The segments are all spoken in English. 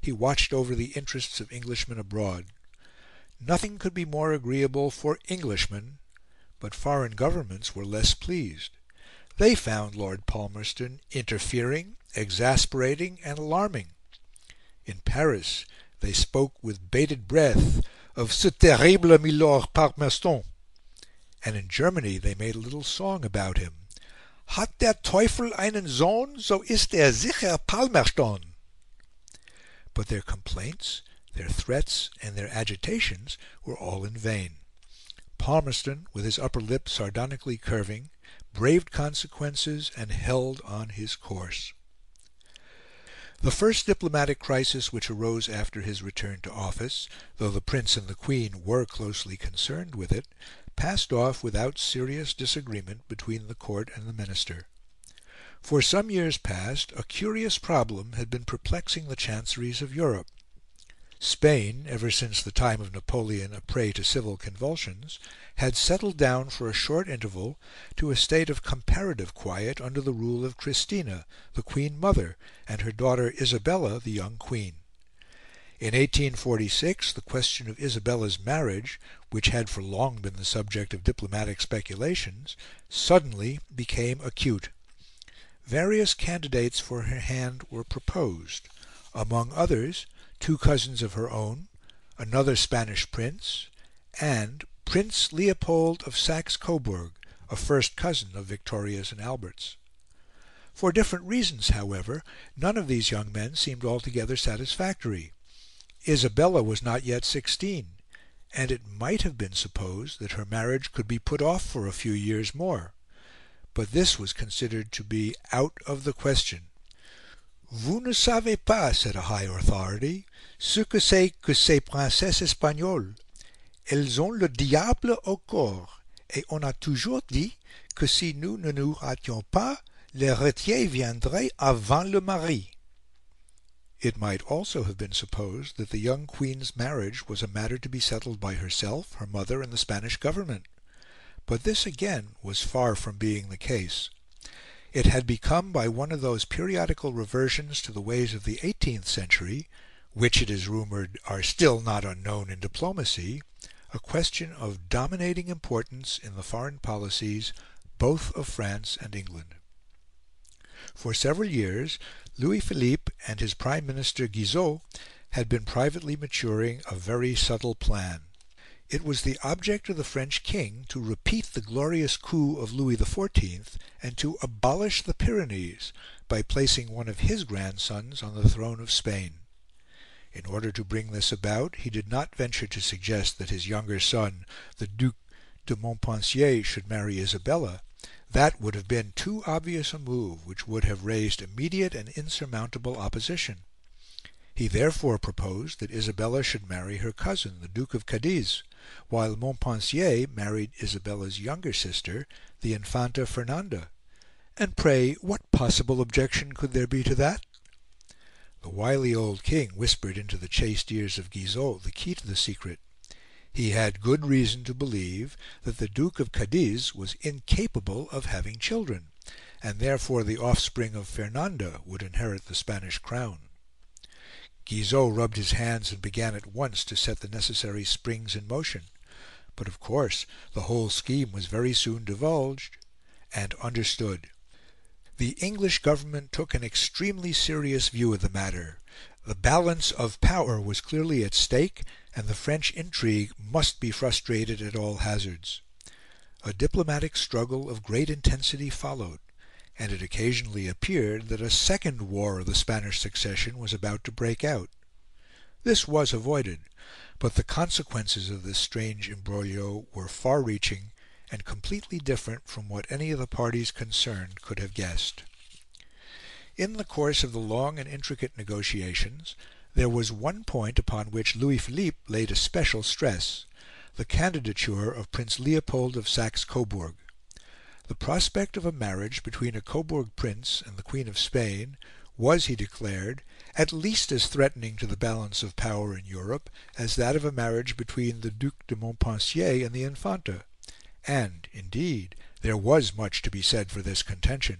he watched over the interests of Englishmen abroad. Nothing could be more agreeable for Englishmen, but foreign governments were less pleased. They found Lord Palmerston interfering, exasperating, and alarming. In Paris they spoke with bated breath of "ce terrible Milord Palmerston," and in Germany they made a little song about him: "Hat der Teufel einen Sohn, so ist sicher Palmerston." But their complaints, their threats, and their agitations were all in vain. Palmerston, with his upper lip sardonically curving, braved consequences and held on his course. The first diplomatic crisis which arose after his return to office, though the Prince and the Queen were closely concerned with it, passed off without serious disagreement between the Court and the Minister. For some years past a curious problem had been perplexing the chanceries of Europe. Spain, ever since the time of Napoleon a prey to civil convulsions, had settled down for a short interval to a state of comparative quiet under the rule of Christina, the Queen Mother, and her daughter Isabella, the young Queen. In 1846 the question of Isabella's marriage, which had for long been the subject of diplomatic speculations, suddenly became acute. Various candidates for her hand were proposed; among others, two cousins of her own, another Spanish prince, and Prince Leopold of Saxe-Coburg, a first cousin of Victoria's and Albert's. For different reasons, however, none of these young men seemed altogether satisfactory. Isabella was not yet 16, and it might have been supposed that her marriage could be put off for a few years more; but this was considered to be out of the question. "Vous ne savez pas," said a high authority, "ce que c'est que ces princesses espagnoles. Elles ont le diable au corps, et on a toujours dit que si nous ne nous hâtions pas, l'héritier viendrait avant le mari." It might also have been supposed that the young Queen's marriage was a matter to be settled by herself, her mother, and the Spanish Government; but this again was far from being the case. It had become, by one of those periodical reversions to the ways of the 18th century, which, it is rumoured, are still not unknown in diplomacy, a question of dominating importance in the foreign policies both of France and England. For several years Louis Philippe and his Prime Minister Guizot had been privately maturing a very subtle plan. It was the object of the French King to repeat the glorious coup of Louis XIV and to abolish the Pyrenees by placing one of his grandsons on the throne of Spain. In order to bring this about, he did not venture to suggest that his younger son, the Duc de Montpensier, should marry Isabella. That would have been too obvious a move, which would have raised immediate and insurmountable opposition. He therefore proposed that Isabella should marry her cousin, the Duke of Cadiz, while Montpensier married Isabella's younger sister, the Infanta Fernanda. And pray, what possible objection could there be to that? The wily old king whispered into the chaste ears of Guizot the key to the secret. He had good reason to believe that the Duke of Cadiz was incapable of having children, and therefore the offspring of Fernanda would inherit the Spanish crown. Guizot rubbed his hands and began at once to set the necessary springs in motion; but of course the whole scheme was very soon divulged and understood. The English Government took an extremely serious view of the matter. The balance of power was clearly at stake, and the French intrigue must be frustrated at all hazards. A diplomatic struggle of great intensity followed, and it occasionally appeared that a second war of the Spanish Succession was about to break out. This was avoided, but the consequences of this strange imbroglio were far-reaching and completely different from what any of the parties concerned could have guessed. In the course of the long and intricate negotiations, there was one point upon which Louis Philippe laid a special stress: the candidature of Prince Leopold of Saxe-Coburg. The prospect of a marriage between a Coburg prince and the Queen of Spain was, he declared, at least as threatening to the balance of power in Europe as that of a marriage between the Duc de Montpensier and the Infanta. And, indeed, there was much to be said for this contention.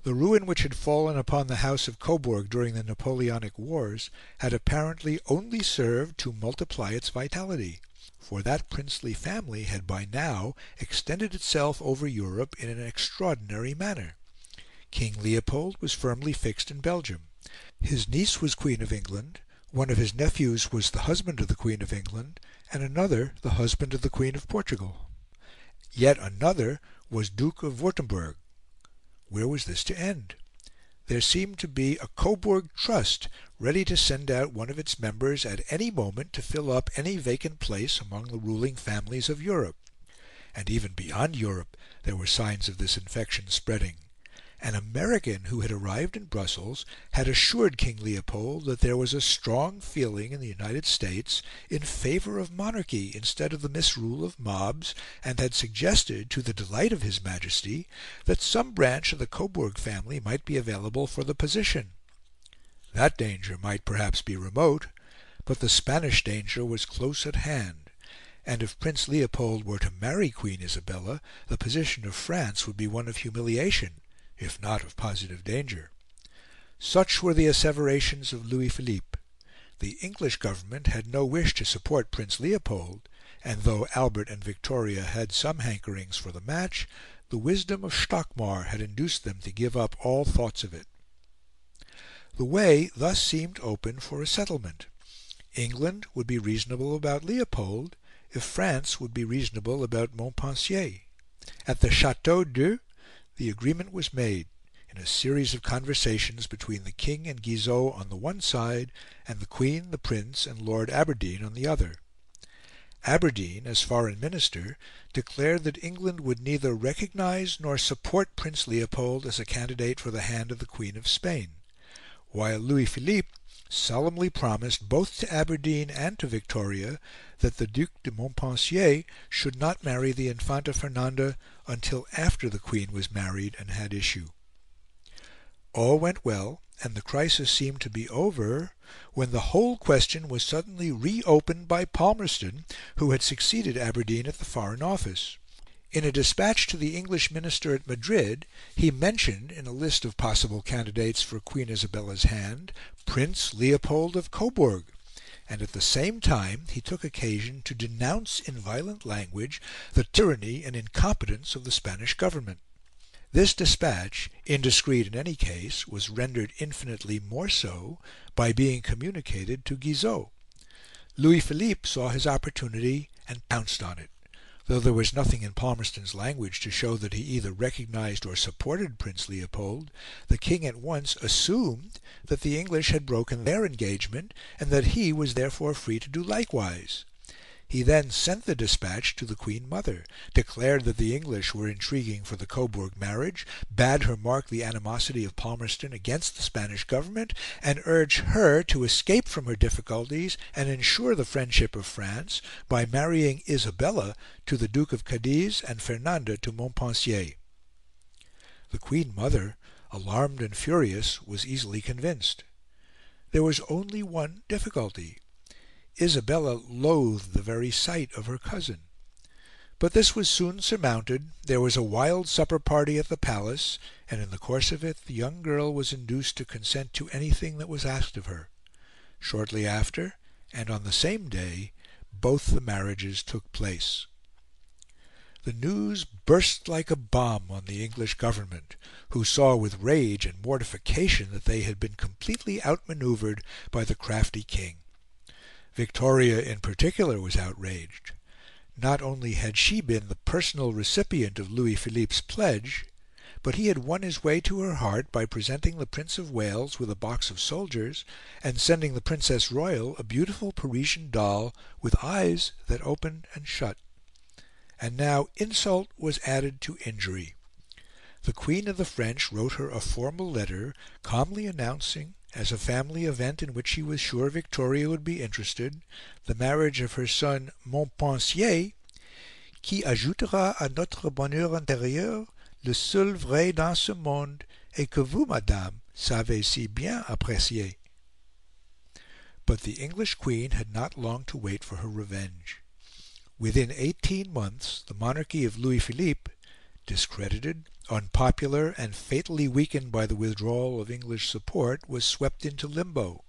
The ruin which had fallen upon the House of Coburg during the Napoleonic Wars had apparently only served to multiply its vitality, for that princely family had by now extended itself over Europe in an extraordinary manner. King Leopold was firmly fixed in Belgium. His niece was Queen of England, one of his nephews was the husband of the Queen of England, and another the husband of the Queen of Portugal. Yet another was Duke of Württemberg. Where was this to end? There seemed to be a Coburg Trust ready to send out one of its members at any moment to fill up any vacant place among the ruling families of Europe. And even beyond Europe there were signs of this infection spreading. An American who had arrived in Brussels had assured King Leopold that there was a strong feeling in the United States in favour of monarchy instead of the misrule of mobs, and had suggested, to the delight of His Majesty, that some branch of the Coburg family might be available for the position. That danger might perhaps be remote, but the Spanish danger was close at hand, and if Prince Leopold were to marry Queen Isabella, the position of France would be one of humiliation, if not of positive danger. Such were the asseverations of Louis Philippe. The English government had no wish to support Prince Leopold, and though Albert and Victoria had some hankerings for the match, the wisdom of Stockmar had induced them to give up all thoughts of it. The way thus seemed open for a settlement. England would be reasonable about Leopold if France would be reasonable about Montpensier. At the Chateau d'Eu the agreement was made, in a series of conversations between the King and Guizot on the one side, and the Queen, the Prince, and Lord Aberdeen on the other. Aberdeen, as Foreign Minister, declared that England would neither recognise nor support Prince Leopold as a candidate for the hand of the Queen of Spain, while Louis Philippe solemnly promised both to Aberdeen and to Victoria that the Duc de Montpensier should not marry the Infanta Fernanda until after the Queen was married and had issue. All went well, and the crisis seemed to be over, when the whole question was suddenly reopened by Palmerston, who had succeeded Aberdeen at the Foreign Office. In a despatch to the English minister at Madrid, he mentioned, in a list of possible candidates for Queen Isabella's hand, Prince Leopold of Coburg, and at the same time he took occasion to denounce in violent language the tyranny and incompetence of the Spanish government. This despatch, indiscreet in any case, was rendered infinitely more so by being communicated to Guizot. Louis Philippe saw his opportunity and pounced on it. Though there was nothing in Palmerston's language to show that he either recognised or supported Prince Leopold, the King at once assumed that the English had broken their engagement, and that he was therefore free to do likewise. He then sent the despatch to the Queen Mother, declared that the English were intriguing for the Coburg marriage, bade her mark the animosity of Palmerston against the Spanish government, and urged her to escape from her difficulties and ensure the friendship of France by marrying Isabella to the Duke of Cadiz and Fernanda to Montpensier. The Queen Mother, alarmed and furious, was easily convinced. There was only one difficulty. Isabella loathed the very sight of her cousin. But this was soon surmounted. There was a wild supper party at the palace, and in the course of it the young girl was induced to consent to anything that was asked of her. Shortly after, and on the same day, both the marriages took place. The news burst like a bomb on the English government, who saw with rage and mortification that they had been completely outmanoeuvred by the crafty king. Victoria in particular was outraged. Not only had she been the personal recipient of Louis Philippe's pledge, but he had won his way to her heart by presenting the Prince of Wales with a box of soldiers, and sending the Princess Royal a beautiful Parisian doll with eyes that opened and shut. And now insult was added to injury. The Queen of the French wrote her a formal letter, calmly announcing, as a family event in which she was sure Victoria would be interested, the marriage of her son Montpensier, qui ajoutera à notre bonheur intérieur le seul vrai dans ce monde, et que vous, madame, savez si bien apprécier. But the English Queen had not long to wait for her revenge. Within 18 months the monarchy of Louis Philippe, discredited, unpopular and fatally weakened by the withdrawal of English support, was swept into limbo,